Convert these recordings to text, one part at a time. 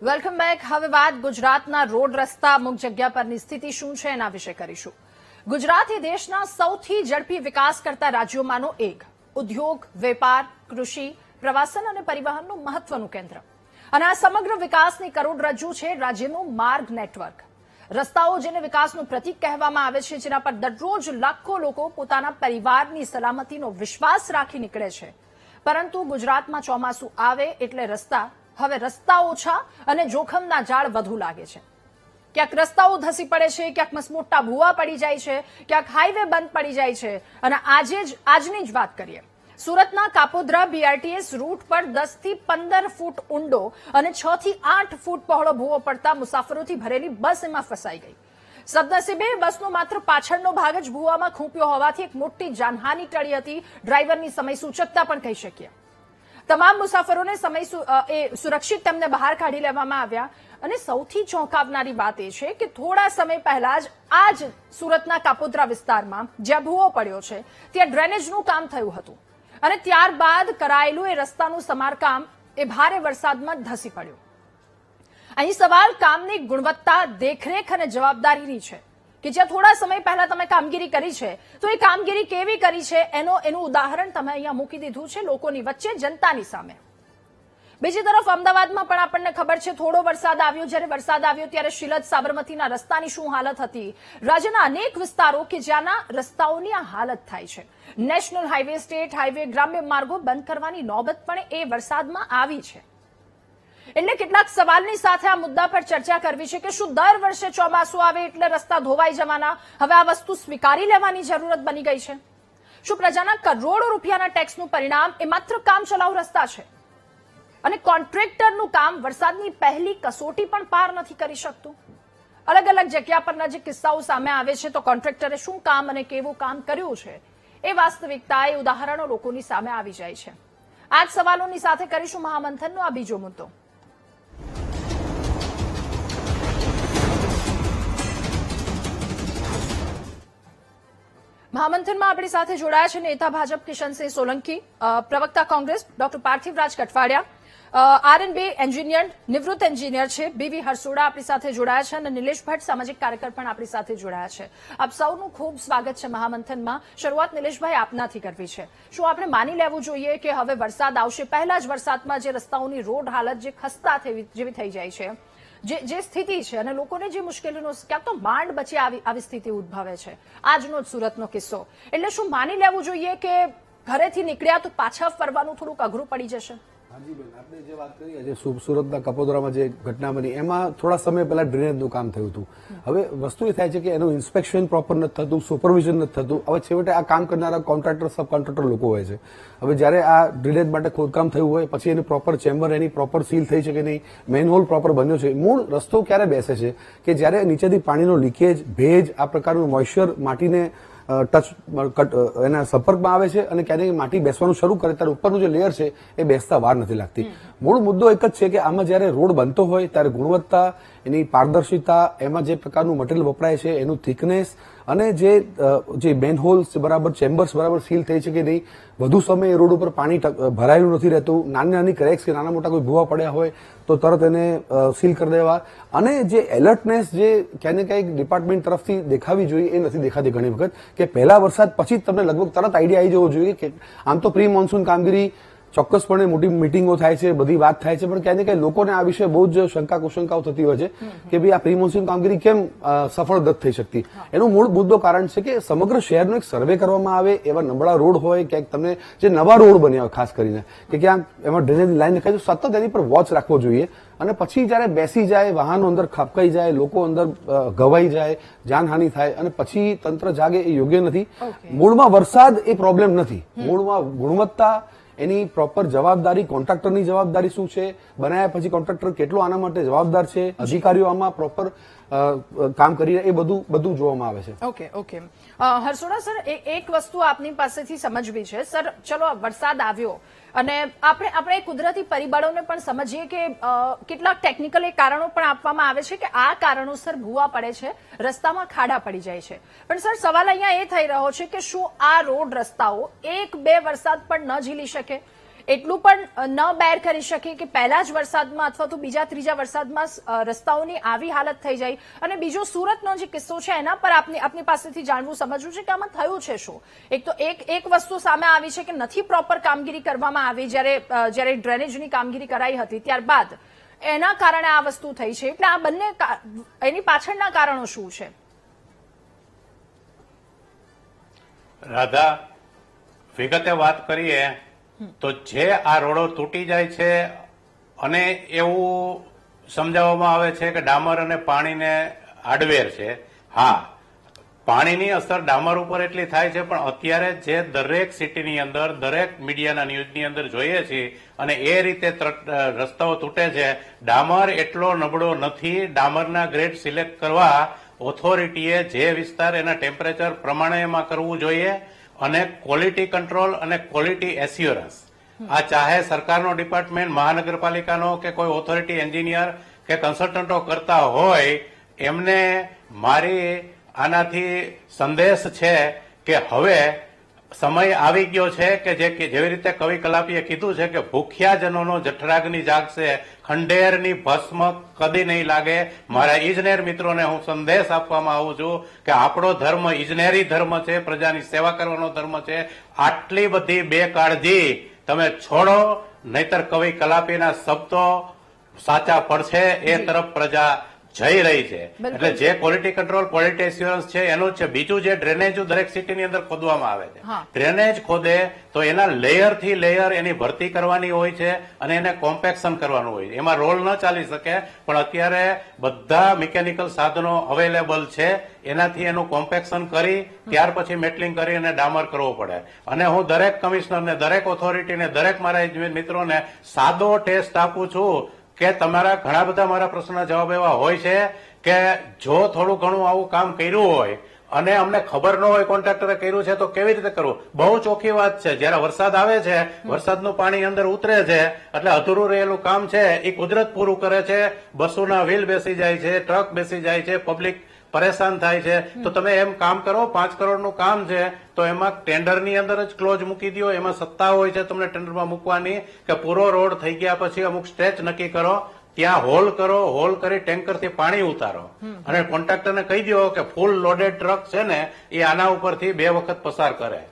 Welcome back. હવે વાત ગુજરાતના રોડ રસ્તા અમુક જગ્યા પરની સ્થિતિ શું છે એના વિશે કરીશું. ગુજરાત એ દેશના સૌથી ઝડપી વિકાસ કરતા રાજ્યોમાંનો એક. ઉદ્યોગ, વેપાર, કૃષિ, પ્રવાસન અને પરિવહનનું મહત્વનું કેન્દ્ર. અને આ સમગ્ર વિકાસની કરોડરજ્જુ છે રાજ્યનું માર્ગ નેટવર્ક. રસ્તાઓ જેને વિકાસનું પ્રતીક કહેવામાં આવે છે, જેના પર દરરોજ લાખો લોકો પોતાના પરિવારની સલામતીનો વિશ્વાસ રાખી નીકળે છે. પરંતુ ગુજરાતમાં ચોમાસું આવે એટલે હવે રસ્તા ઓછા અને જોખમના જાળ વધુ લાગે છે. ક્યાંક રસ્તાઓ ધસી પડે છે, ક્યાંક મસમોટા ભૂવા પડી જાય છે, ક્યાંક હાઈવે બંધ પડી જાય છે. અને આજની જ વાત કરીએ. સુરતના કાપોદ્રા બીઆરટીએસ રૂટ પર 10 થી 15 ફૂટ ઊંડો અને 6 થી 8 ફૂટ પહોળો ભૂવો પડતા મુસાફરોથી ભરેલી બસ એમાં ફસાઈ ગઈ. સદનસીબે બસનો માત્ર પાછળનો ભાગ જ ભૂવામાં ખૂંપ્યો હોવાથી એક મોટી જાનહાનિ ટળી હતી. ડ્રાઈવરની સમય સૂચકતા પણ કહી શકીએ. તમામ મુસાફરોને સુરક્ષિત તેમને બહાર કાઢી લેવામાં આવ્યા. અને સૌથી ચોંકાવનારી વાત એ છે કે થોડા સમય પહેલા જ આ જ સુરતના કાપોદ્રા વિસ્તારમાં જ્યાં ભૂવો પડ્યો છે ત્યાં ડ્રેનેજનું કામ થયું હતું. અને ત્યારબાદ કરાયેલું એ રસ્તાનું સમારકામ એ ભારે વરસાદમાં ધસી પડ્યું. અહીં સવાલ કામની ગુણવત્તા, દેખરેખ અને જવાબદારીની છે કે જ્યાં થોડા સમય પહેલા તમે કામગીરી કરી છે તો એ કામગીરી કેવી કરી છે એનું ઉદાહરણ તમે અહીંયા મૂકી દીધું છે લોકોની વચ્ચે, જનતાની સામે. બીજી તરફ અમદાવાદમાં પણ આપણને ખબર છે થોડો વરસાદ આવ્યો. જ્યારે વરસાદ આવ્યો ત્યારે શિલદ સાબરમતીના રસ્તાની શું હાલત હતી. રાજ્યના અનેક વિસ્તારો કે જ્યાંના રસ્તાઓની આ હાલત થાય છે. નેશનલ હાઈવે, સ્ટેટ હાઈવે, ગ્રામ્ય માર્ગો બંધ કરવાની નોબત પણ એ વરસાદમાં આવી છે. એટલે કેટલાક સવાલની સાથે આ મુદ્દા પર ચર્ચા કરવી છે કે શું દર વર્ષે ચોમાસું આવે એટલે રસ્તા ધોવાઈ જવાના હવે આ વસ્તુ સ્વીકારી લેવાની જરૂરત બની ગઈ છે? શું પ્રજાના કરોડો રૂપિયાના ટેક્સનું પરિણામ એ માત્ર કામચલાઉ રસ્તા છે અને કોન્ટ્રાક્ટરનું કામ વરસાદની પહેલી કસોટી પણ પાર નથી કરી શકતું? અલગ અલગ જગ્યા પરના જે કિસ્સાઓ સામે આવે છે તો કોન્ટ્રાક્ટરે શું કામ અને કેવું કામ કર્યું છે એ વાસ્તવિકતા, એ ઉદાહરણો લોકોની સામે આવી જાય છે. આ જ સવાલોની સાથે કરીશું મહામંથનનો આ બીજો મુદ્દો. મહામંથનમાં આપણી સાથે જોડાયા છે નેતા ભાજપ કિશનસિંહ સોલંકી, પ્રવક્તા Congress doctor Parthivraj Kathwadia, RNB engineer, નિવૃત્ત એન્જિનિયર છે બીવી હરસોડા આપણી સાથે જોડાયા છે અને નિલેશ ભટ્ટ સામાજિક કાર્યકર પણ આપણી સાથે જોડાયા છે. આપ સૌનું ખૂબ સ્વાગત છે મહામંથનમાં. શરૂઆત નિલેશભાઈ આપનાથી કરવી છે. શું આપણે માની લેવું જોઈએ કે હવે વરસાદ આવશે, પહેલા જ વરસાદમાં જે રસ્તાઓની રોડ હાલત જે ખસ્તા જેવી થઈ જાય છે, જે સ્થિતિ છે અને લોકોને જે મુશ્કેલીનો ક્યાંક તો માંડ બચી આવી સ્થિતિ ઉદ્ભવે છે, આજનો જ સુરતનો કિસ્સો, એટલે શું માની લેવું જોઈએ કે ઘરેથી નીકળ્યા તો પાછા ફરવાનું થોડુંક અઘરું પડી જશે? હાજી બેન, આપણે જે વાત કરી આજે સુરતના કપોદરામાં જે ઘટના બની એમાં થોડા સમય પહેલા ડ્રેનેજનું કામ થયું હતું. હવે વસ્તુ એ થાય છે કે એનું ઇન્સ્પેક્શન પ્રોપર નથી થતું, સુપરવિઝન નથી થતું. હવે છેવટે આ કામ કરનારા કોન્ટ્રાક્ટર, સબ કોન્ટ્રાક્ટર લોકો હોય છે. હવે જયારે આ ડ્રેનેજ માટે ખોદકામ થયું હોય પછી એની પ્રોપર ચેમ્બર, એની પ્રોપર સીલ થઈ છે કે નહીં, મેનહોલ પ્રોપર બન્યો છે. મૂળ રસ્તો ક્યારે બેસે છે કે જયારે નીચેથી પાણીનો લીકેજ, ભેજ, આ પ્રકારનું મોઇશ્ચર માટીને એના સંપર્કમાં આવે છે અને ક્યારેક માટી બેસવાનું શરૂ કરે ત્યારે ઉપરનું જે લેયર છે એ બેસતા વાર નથી લાગતી. મૂળ મુદ્દો એક જ છે કે આમાં જયારે રોડ બનતો હોય ત્યારે ગુણવત્તા, એની પારદર્શિતા, એમાં જે પ્રકારનું મટીરિયલ વપરાય છે એનું થિકનેસ અને જે મેનહોલ્સ બરાબર, ચેમ્બર્સ બરાબર સીલ થઈ છે કે નહીં, વધુ સમય એ રોડ ઉપર પાણી ભરાયેલું નથી રહેતું, નાની નાની ક્રેક્સ કે નાના મોટા કોઈ ભૂવા પડ્યા હોય તો તરત એને સીલ કરી દેવા, અને જે એલર્ટનેસ જે ક્યાંક ને ક્યાંક ડિપાર્ટમેન્ટ તરફથી દેખાવી જોઈએ એ નથી દેખાતી ઘણી વખત. કે પહેલા વરસાદ પછી જ તમને લગભગ તરત આઈડિયા આવી જવો જોઈએ કે આમ તો પ્રી મોન્સૂન કામગીરી ચોક્કસપણે મોટી મિટિંગો થાય છે, બધી વાત થાય છે, પણ ક્યાંક ને ક્યાંક લોકોને આ વિશે બહુ જ કુશંકાઓ થતી હોય છે કે ભાઈ આ પ્રી મોન્સૂન કામગીરી કેમ સફળ નથી થઈ શકતી. એનું મૂળ મુદ્દો કારણ છે કે સમગ્ર શહેરનો એક સર્વે કરવામાં આવે, એવા નબળા રોડ હોય, ક્યાંક તમને જે નવા રોડ બન્યા હોય ખાસ કરીને કે ક્યાંક એમાં ડ્રેનેજ લાઈન નખાય તો સતત એની પર વોચ રાખવો જોઈએ. અને પછી જયારે બેસી જાય, વાહનો અંદર ખાપકાઈ જાય, લોકો અંદર ઘવાઈ જાય, જાનહાનિ થાય અને પછી તંત્ર જાગે એ યોગ્ય નથી. મૂળમાં વરસાદ એ પ્રોબ્લેમ નથી, મૂળમાં ગુણવત્તા, એની પ્રોપર જવાબદારી, કોન્ટ્રાક્ટરની જવાબદારી શું છે, બનાવ્યા પછી કોન્ટ્રાક્ટર કેટલો આના માટે જવાબદાર છે, અધિકારીઓ આમાં પ્રોપર કામ કરી એ બધું જોવામાં આવે છે. ઓકે હરસોડા સર, એક વસ્તુ આપની પાસેથી સમજવી છે. સર, ચલો વરસાદ આવ્યો અને આપણે કુદરતી પરિબળોને પણ સમજીએ કે કેટલાક ટેકનિકલ કારણો પણ આપવામાં આવે છે કે આ કારણોસર ભૂવા પડે છે, રસ્તામાં ખાડા પડી જાય છે. પણ સર, સવાલ અહીંયા એ થઈ રહ્યો છે કે શું આ રોડ રસ્તાઓ 1-2 વરસાદ પણ ન ઝીલી શકે? એટલું પણ ન બેર કરી શકે કે પહેલા જ વરસાદમાં અથવા તો બીજા ત્રીજા વરસાદમાં રસ્તાઓની આવી હાલત થઈ જાય? અને બીજો સુરતનો જે કિસ્સો છે એના પર આપની પાસેથી જાણવું સમજવું છે કે આમાં થયું છે શું? એક તો એક વસ્તુ સામે આવી છે કે નથી પ્રોપર કામગીરી કરવામાં આવી જ્યારે ડ્રેનેજની કામગીરી કરાઈ હતી ત્યારબાદ એના કારણે આ વસ્તુ થઈ છે. એટલે આ બંને એની પાછળના કારણો શું છે? રાધા, વિગતે વાત કરીએ તો જે આ રોડો તૂટી જાય છે અને એવું સમજાવવામાં આવે છે કે ડામર અને પાણીને આડવેર છે. હા, પાણીની અસર ડામર ઉપર એટલી થાય છે, પણ અત્યારે જે દરેક સિટીની અંદર, દરેક મીડિયાના ન્યૂઝની અંદર જોઈએ છીએ અને એ રીતે રસ્તાઓ તૂટે છે. ડામર એટલો નબળો નથી. ડામરના ગ્રેડ સિલેક્ટ કરવા ઓથોરિટીએ જે વિસ્તાર એના ટેમ્પરેચર પ્રમાણે એમાં કરવું જોઈએ, અને ક્વોલિટી કંટ્રોલ અને ક્વોલિટી એસ્યોરન્સ આ ચાહે સરકારનો ડિપાર્ટમેન્ટ, મહાનગરપાલિકાનો કે કોઈ ઓથોરિટી એન્જિનિયર કે કન્સલ્ટન્ટો કરતા હોય, એમને મારી આનાથી સંદેશ છે કે હવે સમય આવી ગયો છે કે જેવી રીતે કવિ કલાપીએ કીધું છે કે ભૂખ્યાજનોનો જઠરાગ્નિ જાગશે, ખંડેરની ભસ્મ કદી નહીં લાગે. મારા ઇજનેર મિત્રોને હું સંદેશ આપવામાં આવું છું કે આપણો ધર્મ ઇજનેરી ધર્મ છે, પ્રજાની સેવા કરવાનો ધર્મ છે. આટલી બધી બેકાળજી તમે છોડો, નહીતર કવિ કલાપીના શબ્દો સાચા પડશે. એ તરફ પ્રજા જઈ રહી છે. એટલે જે ક્વોલિટી કંટ્રોલ, ક્વોલિટી એસ્યોરન્સ છે એનું જ છે. બીજું જે ડ્રેનેજ દરેક સિટીની અંદર ખોદવામાં આવે છે, ડ્રેનેજ ખોદે તો એના લેયર થી લેયર એની ભરતી કરવાની હોય છે અને એને કોમ્પેક્શન કરવાનું હોય છે. એમાં રોલ ન ચાલી શકે, પણ અત્યારે બધા મિકેનિકલ સાધનો અવેલેબલ છે. એનાથી એનું કોમ્પેક્શન કરી ત્યાર પછી મેટલિંગ કરી અને ડામર કરવો પડે. અને હું દરેક કમિશનરને, દરેક ઓથોરિટીને, દરેક મારા મિત્રોને સાદો ટેસ્ટ આપું છું કે તમારા ઘણા બધા મારા પ્રશ્નના જવાબ એવા હોય છે કે જો થોડું ઘણું આવું કામ કર્યું હોય અને અમને ખબર ન હોય કોન્ટ્રાક્ટરે કર્યું છે તો કેવી રીતે કરવું? બહુ ચોખ્ખી વાત છે. જયારે વરસાદ આવે છે, વરસાદનું પાણી અંદર ઉતરે છે, એટલે અધૂરું રહેલું કામ છે એ કુદરત પૂરું કરે છે. બસોના વ્હીલ બેસી જાય છે, ટ્રક બેસી જાય છે, પબ્લિક પરેશાન થાય છે. તો તમે એમ કામ કરો, 5 કરોડનું કામ છે તો એમાં ટેન્ડરની અંદર જ ક્લોઝ મૂકી દો. એમાં સત્તા હોય છે તમને ટેન્ડરમાં મૂકવાની કે પૂરો રોડ થઈ ગયા પછી અમુક સ્ટેચ નક્કી કરો, ત્યાં હોલ કરો, હોલ કરી ટેન્કરથી પાણી ઉતારો અને કોન્ટ્રાક્ટરને કહી દો કે ફૂલ લોડેડ ટ્રક છે ને એ આના ઉપરથી 2 વખત પસાર કરે.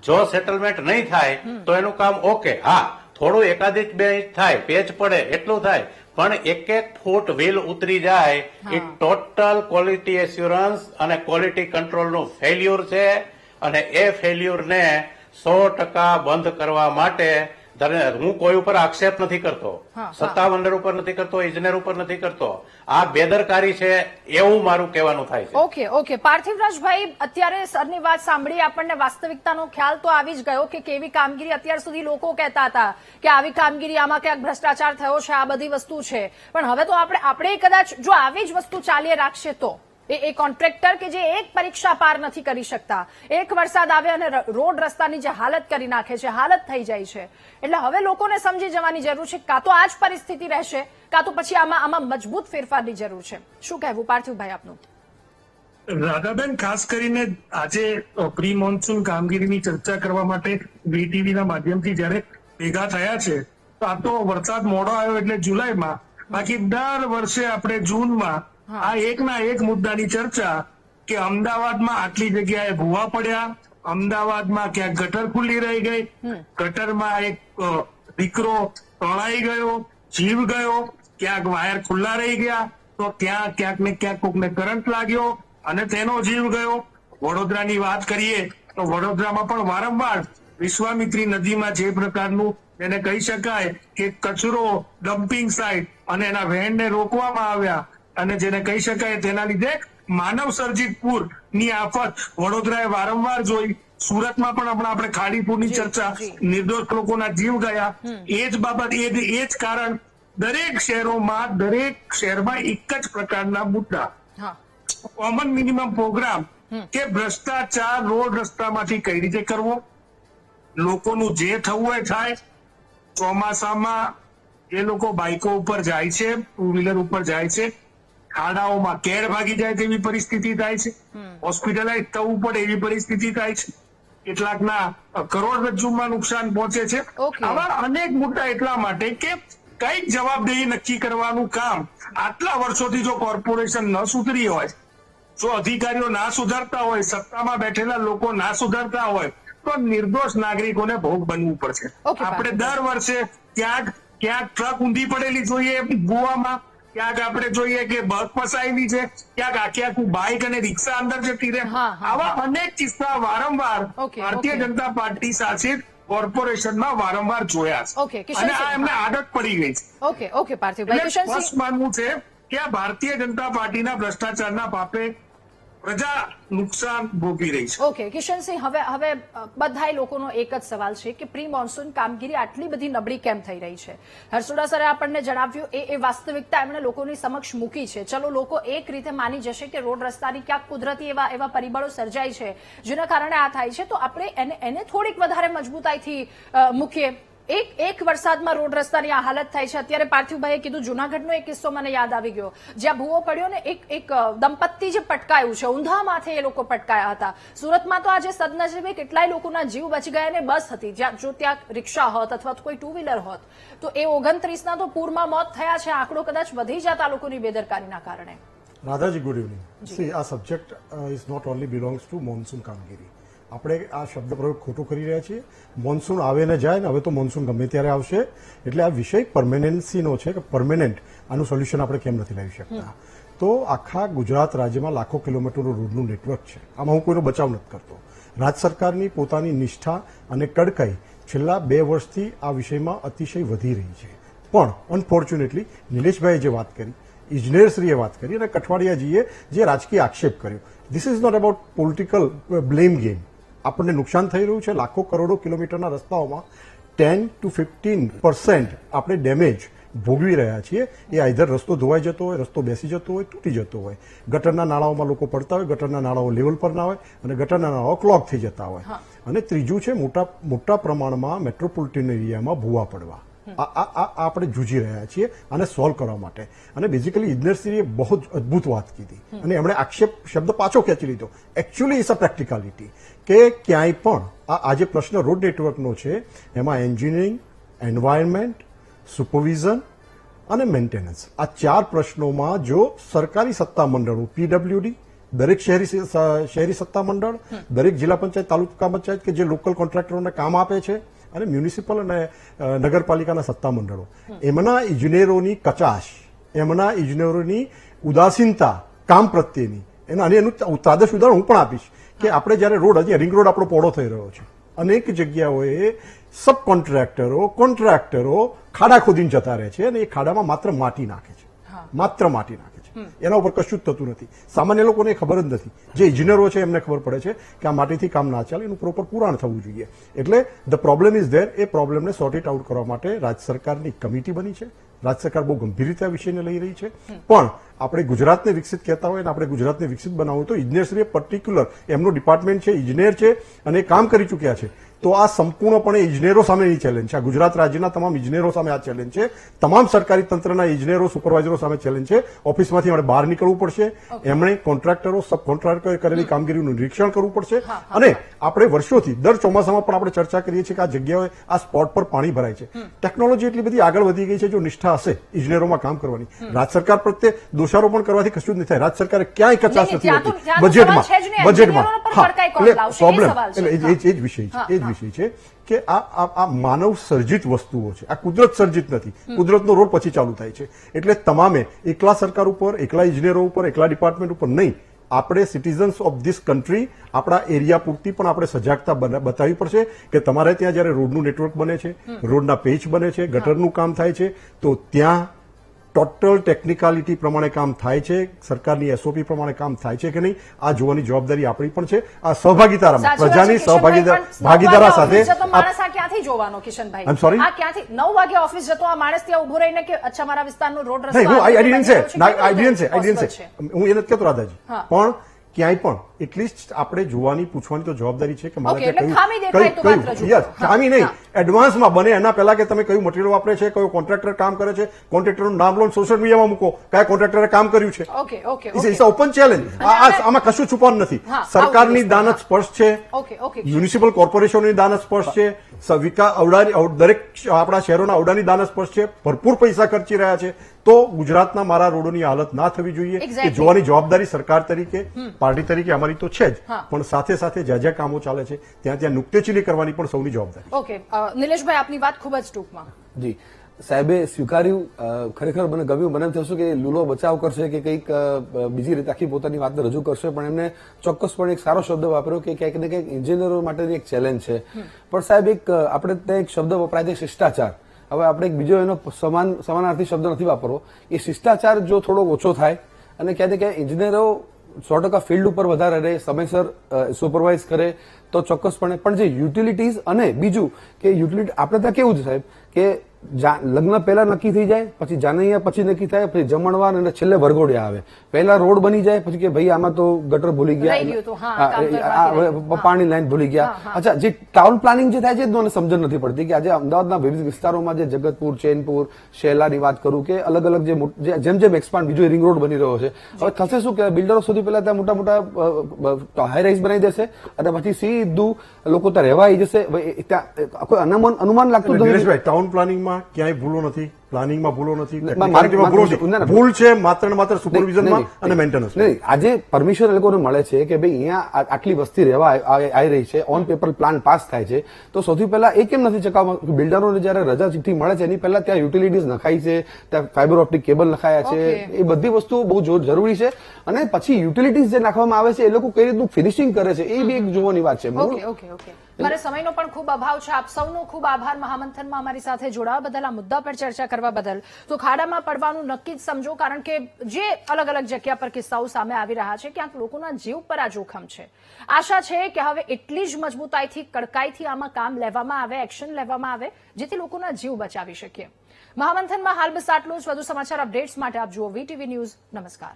જો સેટલમેન્ટ નહીં થાય તો એનું કામ ઓકે. હા, થોડું એકાદિક 2 ઇંચ થાય, પેચ પડે એટલું થાય, પણ 1 ફૂટ વ્હીલ ઉતરી જાય એ ટોટલ ક્વોલિટી એસ્યોરન્સ અને ક્વોલિટી કંટ્રોલનું ફેલ્યુર છે. અને એ ફેલ્યુરને 100% બંધ કરવા માટે હું કોઈ ઉપર આક્ષેપ નથી કરતો, સત્તા મંડળ ઉપર નથી કરતો, ઇજનેર ઉપર નથી કરતો. આ બેદરકારી છે એવું મારું કહેવાનું થાય છે. ઓકે પાર્થિવરાજભાઈ, અત્યારે સરની વાત સાંભળી આપણને વાસ્તવિકતાનો ખ્યાલ તો આવી જ ગયો કે કેવી કામગીરી અત્યાર સુધી લોકો કહેતા હતા કે આવી કામગીરી, આમાં ક્યાંક ભ્રષ્ટાચાર થયો છે, આ બધી વસ્તુ છે. પણ હવે તો આપણે કદાચ જો આવી જ વસ્તુ ચાલી રાખશે તો એ કોન્ટ્રાક્ટર કે જે એક પરીક્ષા પાર નથી કરી શકતા, એક વરસાદ આવે અને રોડ રસ્તાની જે હાલત કરી નાખે છે, હાલત થઈ જાય છે. એટલે હવે લોકોને સમજી જવાની જરૂર છે, કાં તો આ જ પરિસ્થિતિ રહેશે કાં તો પછી આમાં મજબૂત ફેરફારની જરૂર છે. શું કહેવું પાર્થિવભાઈ આપનું? રાધાબેન, ખાસ કરીને આજે પ્રી મોન્સૂન કામગીરીની ચર્ચા કરવા માટે વીટીવીના માધ્યમથી જયારે ભેગા થયા છે, તો આ તો વરસાદ મોડો આવ્યો એટલે જુલાઈમાં, બાકી દર વર્ષે આપણે જૂનમાં આ એકના એક મુદ્દાની ચર્ચા કે અમદાવાદમાં આટલી જગ્યાએ ભૂવા પડ્યા, અમદાવાદમાં ક્યાંક ગટર ખુલ્લી રહી ગઈ, ગટરમાં એક દીકરો તણાઈ ગયો, જીવ ગયો, ક્યાંક વાયર ખુલ્લા રહી ગયા તો ત્યાં ક્યાંક ને ક્યાંક કોકને કરંટ લાગ્યો અને તેનો જીવ ગયો. વડોદરાની વાત કરીએ તો વડોદરામાં પણ વારંવાર વિશ્વામિત્રી નદીમાં જે પ્રકારનું એને કહી શકાય કે કચરો ડમ્પિંગ સાઇટ અને એના વહેણને રોકવામાં આવ્યા અને જેને કહી શકાય તેના લીધે માનવ સર્જિત પૂરની આફત વડોદરાએ વારંવાર જોઈ. સુરતમાં પણ હમણાં આપણે ખાડીપુરની ચર્ચા, નિર્દોષ લોકોના જીવ ગયા, એ જ બાબત, એ જ કારણ દરેક શહેરમાં એક જ પ્રકારના મુદ્દા. કોમન મિનિમમ પ્રોગ્રામ કે ભ્રષ્ટાચાર રોડ રસ્તામાંથી કઈ રીતે કરવો, લોકોનું જે થવું હોય થાય. ચોમાસામાં એ લોકો બાઇકો ઉપર જાય છે, 2 વ્હીલર ઉપર જાય છે, ખાડાઓમાં કેર ભાગી જાય તેવી પરિસ્થિતિ થાય છે, હોસ્પિટલાઇઝ થવું પડે એવી પરિસ્થિતિ થાય છે. કેટલાકના કરોડરજ્જુમાં નુકસાન પહોંચે છે. Okay. આવા અનેક મુદ્દા એટલા માટે કે કઈક જવાબદેહી નક્કી કરવાનું કામ આટલા વર્ષોથી જો કોર્પોરેશન ન સુધરી હોય, જો અધિકારીઓ ના સુધરતા હોય, સત્તામાં બેઠેલા લોકો ના સુધરતા હોય, તો નિર્દોષ નાગરિકોને ભોગ બનવું પડશે. Okay, આપણે દર વર્ષે ક્યાંક ટ્રક ઊંધી પડેલી જોઈએ ગોવામાં, ક્યાંક આપણે જોઈએ કે બસ ફસાયેલી છે, ક્યાંક આખે આખું બાઇક અને રિક્ષા અંદર જતી રહે. હા, હા, આવા અનેક કિસ્સા વારંવાર Okay, ભારતીય okay. જનતા પાર્ટી શાસિત કોર્પોરેશનમાં વારંવાર જોયા Okay, છે. કિશનસિંહ, અને આ એમને હા. આદત પડી ગઈ છે. ઓકે પાર્થિવભાઈ. એટલે કિશનસિંહ, સ્પષ્ટ માનવું છે કે આ ભારતીય જનતા પાર્ટીના ભ્રષ્ટાચારના પાપે પ્રજા નુકસાન ભોગવી રહી છે. ઓકે કિશનસિંહ, હવે બધાય લોકોનો એક જ સવાલ છે કે પ્રી મોન્સૂન કામગીરી આટલી બધી નબળી કેમ થઈ રહી છે? હર્ષુડા સરે આપણને જણાવ્યું એ વાસ્તવિકતા એમણે લોકોની સમક્ષ મૂકી છે. ચલો, લોકો એક રીતે માની જશે કે રોડ રસ્તાની ક્યાંક કુદરતી એવા પરિબળો સર્જાય છે જેના કારણે આ થાય છે, તો આપણે એને થોડીક વધારે મજબૂતાઈથી મૂકીએ. એક વરસાદમાં રોડ રસ્તાની આ હાલત થાય છે. અત્યારે પાર્થિવભાઈએ કીધું જૂનાગઢનો એક કિસ્સો મને યાદ આવી ગયો, જ્યાં ભૂવો પડ્યો ને એક દંપતી જે પટકાયું છે, ઊંધા માથે એ લોકો પટકાયા હતા. સુરતમાં તો આજે સદનસીબે કેટલાય લોકોના જીવ બચી ગયા ને બસ હતી. જો ત્યાં રિક્ષા હોત અથવા કોઈ ટુ વ્હીલર હોત તો એ 29ના તો પૂરમાં મોત થયા છે. આંકડો કદાચ વધી જતા લોકોની બેદરકારીના કારણે. Radhaji, good evening. સી, આ subject is not only belongs to monsoon કામગીરી. આપણે આ શબ્દ પ્રયોગ ખોટો કરી રહ્યા છીએ. મોન્સૂન આવે ને જાય ને, હવે તો મોન્સૂન ગમે ત્યારે આવશે. એટલે આ વિષય પરમેનન્સીનો છે કે પરમેનન્ટ આનું સોલ્યુશન આપણે કેમ નથી લાવી શકતા. તો આખા ગુજરાત રાજ્યમાં લાખો કિલોમીટરનું રોડનું નેટવર્ક છે. આમાં હું કોઈનો બચાવ નથી કરતો. રાજ્ય સરકારની પોતાની નિષ્ઠા અને કડકાઈ છેલ્લા 2 વર્ષથી આ વિષયમાં અતિશય વધી રહી છે. પણ અનફોર્ચ્યુનેટલી નિલેશભાઈએ જે વાત કરી, ઇજનેરશ્રીએ વાત કરી અને કઠવાડિયાજીએ જે રાજકીય આક્ષેપ કર્યો, this is not about political blame game. આપણને નુકસાન થઈ રહ્યું છે. લાખો કરોડો કિલોમીટરના રસ્તાઓમાં 10 to 15% આપણે ડેમેજ ભોગવી રહ્યા છીએ. એ આઈધર રસ્તો ધોવાઈ જતો હોય, રસ્તો બેસી જતો હોય, તૂટી જતો હોય, ગટરના નાળાઓમાં લોકો પડતા હોય, ગટરના નાળાઓ લેવલ પર ના હોય અને ગટરના નાળાઓ ક્લોગ થઈ જતા હોય. અને ત્રીજું છે મોટા પ્રમાણમાં મેટ્રોપોલિટન એરિયામાં ભૂવા પડવા. આ આપણે જૂજી રહ્યા છીએ આને સોલ્વ કરવા માટે. અને બેઝિકલી ઇજનેરશ્રીએ બહુ જ અદભુત વાત કીધી અને એમણે આક્ષેપ શબ્દ પાછો ખેંચી લીધો. એકચ્યુઅલી ઇટ્સ અ પ્રેક્ટિકાલિટી કે ક્યાંય પણ આ જે પ્રશ્ન રોડ નેટવર્કનો છે એમાં એન્જિનિયરિંગ, એન્વાયરમેન્ટ, સુપરવિઝન અને મેન્ટેનન્સ, આ 4 પ્રશ્નોમાં જો સરકારી સત્તા મંડળો, પીડબ્લ્યુડી, દરેક શહેરી સત્તા મંડળ, દરેક જિલ્લા પંચાયત, તાલુકા પંચાયત કે જે લોકલ કોન્ટ્રાક્ટરોને કામ આપે છે, અને મ્યુનિસિપલ અને નગરપાલિકાના સત્તા મંડળો, એમના ઇજનેરોની કચાશ, એમના ઇજનેરોની ઉદાસીનતા કામ પ્રત્યેની, એનું તાદશ ઉદાહરણ હું પણ આપીશ કે આપણે જયારે રોડ, હજી રિંગ રોડ આપણો પહોળો થઈ રહ્યો છે, અનેક જગ્યાઓએ સબ કોન્ટ્રાક્ટરો ખાડા ખોદીને જતા રહે છે અને એ ખાડામાં માત્ર માટી નાખે છે, માત્ર માટી નાખે છે. એના ઉપર કશું જ થતું નથી. સામાન્ય લોકોને ખબર જ નથી. જે ઇજનેરો છે એમને ખબર પડે છે કે આ માટીથી કામ ના ચાલે, એનું પ્રોપર પુરાણ થવું જોઈએ. એટલે ધ પ્રોબ્લેમ ઇઝ ધેર. એ પ્રોબ્લેમને સોર્ટ ઇટ આઉટ કરવા માટે રાજ્ય સરકારની કમિટી બની છે. રાજ્ય સરકાર બહુ ગંભીર રીતે આ વિષયને લઈ રહી છે. પણ આપણે ગુજરાતને વિકસિત કહેતા હોય અને આપણે ગુજરાતને વિકસિત બનાવવું તો ઇજનેરશ્રીએ પર્ટિક્યુલર, એમનું ડિપાર્ટમેન્ટ છે, ઇજનેર છે અને એ કામ કરી ચૂક્યા છે. તો આ સંપૂર્ણપણે ઇજનેરો સામેની ચેલેન્જ છે. આ ગુજરાત રાજ્યના તમામ ઇજનેરો સામે આ ચેલેન્જ છે. તમામ સરકારી તંત્રના ઇજનેરો, સુપરવાઇઝરો સામે ચેલેન્જ છે. ઓફિસમાંથી આપણે બહાર નીકળવું પડશે. એમણે કોન્ટ્રાક્ટરો, સબ કોન્ટ્રાક્ટરોએ કરેલી કામગીરીનું નિરીક્ષણ કરવું પડશે. અને આપણે વર્ષોથી દર ચોમાસામાં પણ આપણે ચર્ચા કરીએ છીએ કે આ જગ્યાએ આ સ્પોટ પર પાણી ભરાય છે. ટેકનોલોજી એટલી બધી આગળ વધી ગઈ છે. જો નિષ્ઠા હશે ઇજનેરોમાં કામ કરવાની, રાજ્ય સરકાર પ્રત્યે દોષારોપણ કરવાથી કશું જ નહીં થાય. રાજ્ય સરકારે ક્યાંય કચાશ નથી હોતી બજેટમાં. એટલે પ્રોબ્લેમ એટલે એ જ વિષય છે. વિષય છે કે આ માનવ સર્જિત વસ્તુઓ છે. આ કુદરત સર્જિત નથી. કુદરતનો રોડ પછી ચાલુ થાય છે. એટલે તમામે એકલા સરકાર ઉપર, એકલા ઇજનેરો ઉપર, એકલા ડિપાર્ટમેન્ટ ઉપર નહીં, આપણે સિટીઝન્સ ઓફ ધીસ કન્ટ્રી, આપણા એરિયા પૂરતી પણ આપણે સજાગતા બતાવવી પડશે કે તમારે ત્યાં જયારે રોડનું નેટવર્ક બને છે, રોડના પેચ બને છે, ગટરનું કામ થાય છે, તો ત્યાં ટોટલ ટેકનિકાલિટી પ્રમાણે કામ થાય છે, સરકારની એસઓપી પ્રમાણે કામ થાય છે કે નહીં, આ જોવાની જવાબદારી આપણી પણ છે. આ સહભાગીતામાં પ્રજાની ભાગીદારી સાથે માણસ આ ક્યાંથી જોવાનો કિશનભાઈ? આઈ એમ સોરી, આ ક્યાંથી 9 વાગે ઓફિસ જતો આ માણસ ત્યાં ઉભો રહીને કે અચ્છા મારા વિસ્તારનો રોડ રસ્તો હું એ નથી કહેતો રાધાજી, પણ ક્યાંય પણ એટલીસ્ટ આપણે જોવાની પૂછવાની તો જવાબદારી છે કે મારે Okay, એટલે ખામી દેખાય તો વાત રજૂ યસ કરો. ખામી નહીં, હા. એડવાન્સમાં બને એના પહેલા કે તમે કયું મટીરિયલ વાપરે છે, કયો કોન્ટ્રાક્ટર કામ કરે છે, કોન્ટ્રાક્ટરનું નામ લો, સોશિયલ મીડિયામાં મૂકો કયા કોન્ટ્રાક્ટરે કામ કર્યું છે. Okay it's open challenge. આમાં કશું છુપાવાનું નથી. હા, સરકારની આવું દાનત સ્પર્શ છે, ઓકે મ્યુનિસિપલ કોર્પોરેશનની દાનત સ્પર્શ છે, દરેક આપણા શહેરોના અવડાની દાનત સ્પર્શ છે, ભરપૂર પૈસા ખર્ચી રહ્યા છે. તો ગુજરાતના મારા રોડોની હાલત ના થવી જોઈએ એ Exactly. જોવાની જવાબદારી સરકાર તરીકે, પાર્ટી તરીકે અમારી તો છે જ, હા. પણ સાથે સાથે જ્યાં જ્યાં કામો ચાલે છે ત્યાં નુક્તેચીની કરવાની પણ સૌની જવાબદારી. ઓકે નિલેશભાઈ આપની વાત ખૂબ જ ટૂંકમાં. જી સાહેબે સ્વીકાર્યું, ખરેખર મને ગમ્યું. મને એમ થયું કે લૂલો બચાવ કરશે કે કંઈક બીજી રીતે આખી પોતાની વાતને રજૂ કરશે, પણ એમને ચોક્કસપણે એક સારો શબ્દ વાપર્યો કે ક્યાંક ને ક્યાંક એન્જિનિયરો માટેની એક ચેલેન્જ છે. પણ સાહેબ એક આપણે ત્યાં એક શબ્દ વપરાય છે શિષ્ટાચાર. હવે આપણે એક બીજો એનો સમાનાર્થી શબ્દ નથી વાપરવો. એ શિષ્ટાચાર જો થોડો ઓછો થાય અને ક્યાંક ને ક્યાંક એન્જિનિયરો 100% ફિલ્ડ ઉપર વધારે રહે, સમયસર સુપરવાઇઝ કરે તો ચોક્કસપણે. પણ જે યુટિલિટીઝ અને બીજું કે યુટિલિટી આપણે ત્યાં કેવું છે સાહેબ કે લગ્ન પહેલા નક્કી થઈ જાય, પછી જાનૈયા પછી નક્કી થાય, પછી જમણવાર અને છેલ્લે વરઘોડિયા આવે. પહેલા રોડ બની જાય, પછી કે ભાઈ આમાં તો ગટર ભૂલી રહી ગયું તો, હા, કામ કરવા પાણી લાઈન ભૂલી ગયા. અચ્છા, જે ટાઉન પ્લાનિંગ જે થાય છે મને સમજણ નથી પડતી કે આજે અમદાવાદના વિવિધ વિસ્તારોમાં જે જગતપુર, ચેનપુર, શેલાની વાત કરું કે અલગ અલગ જેમ જેમ એક્સપાન્ડ બીજો રિંગ રોડ બની રહ્યો છે, હવે થશે શું કે બિલ્ડરો સુધી પહેલા ત્યાં મોટા હાઈ રાઇઝ બનાવી દેશે અને પછી સીધું લોકો ત્યાં રહેવા આવી જશે. ત્યાં કોઈ અનુમાન લાગતું નથી. દિનેશભાઈ, ટાઉન પ્લાનિંગમાં ક્યાંય ભૂલો નથી, પ્લાનિંગમાં ભૂલો નથી, માર્કેટમાં ભૂલો નથી. ભૂલ છે માત્ર ને માત્ર સુપરવિઝનમાં અને મેન્ટેનન્સ. નહીં, આજે પરમિશન એ લોકોને મળે છે કે ભાઈ અહીંયા આટલી વસ્તી રહેવા આવી રહી છે, ઓન પેપર પ્લાન પાસ થાય છે, તો સૌથી પહેલા એ કેમ નથી ચકાવવામાં? બિલ્ડરોને જયારે રજા ચિઠ્ઠી મળે છે એની પહેલા ત્યાં યુટિલિટીઝ નખાઈ છે, ત્યાં ફાઈબર ઓપ્ટિક કેબલ નખાયા છે, એ બધી વસ્તુઓ બહુ જરૂરી છે. અને પછી યુટિલિટીઝ જે નાખવામાં આવે છે એ લોકો કઈ રીતનું ફિનિશિંગ કરે છે એ બી એક જોવાની વાત છે. ઓકે મારે સમયનો પણ ખૂબ અભાવ છે. આપ સૌનો ખૂબ આભાર મહામંથનમાં અમારી સાથે જોડાવા બદલ, આ મુદ્દા પર ચર્ચા કરવા બદલ. તો ખાડામાં પડવાનું નક્કી જ સમજો, કારણ કે જે અલગ અલગ જગ્યા પર કિસ્સાઓ સામે આવી રહ્યા છે ક્યાંક લોકોના જીવ પર આ જોખમ છે. આશા છે કે હવે એટલી જ મજબૂતાઈથી, કડકાઈથી આમાં કામ લેવામાં આવે, એક્શન લેવામાં આવે, જેથી લોકોના જીવ બચાવી શકીએ. મહામંથનમાં હાલ બસ આટલું જ. વધુ સમાચાર અપડેટ્સ માટે આપ જુઓ VTV ન્યૂઝ. નમસ્કાર.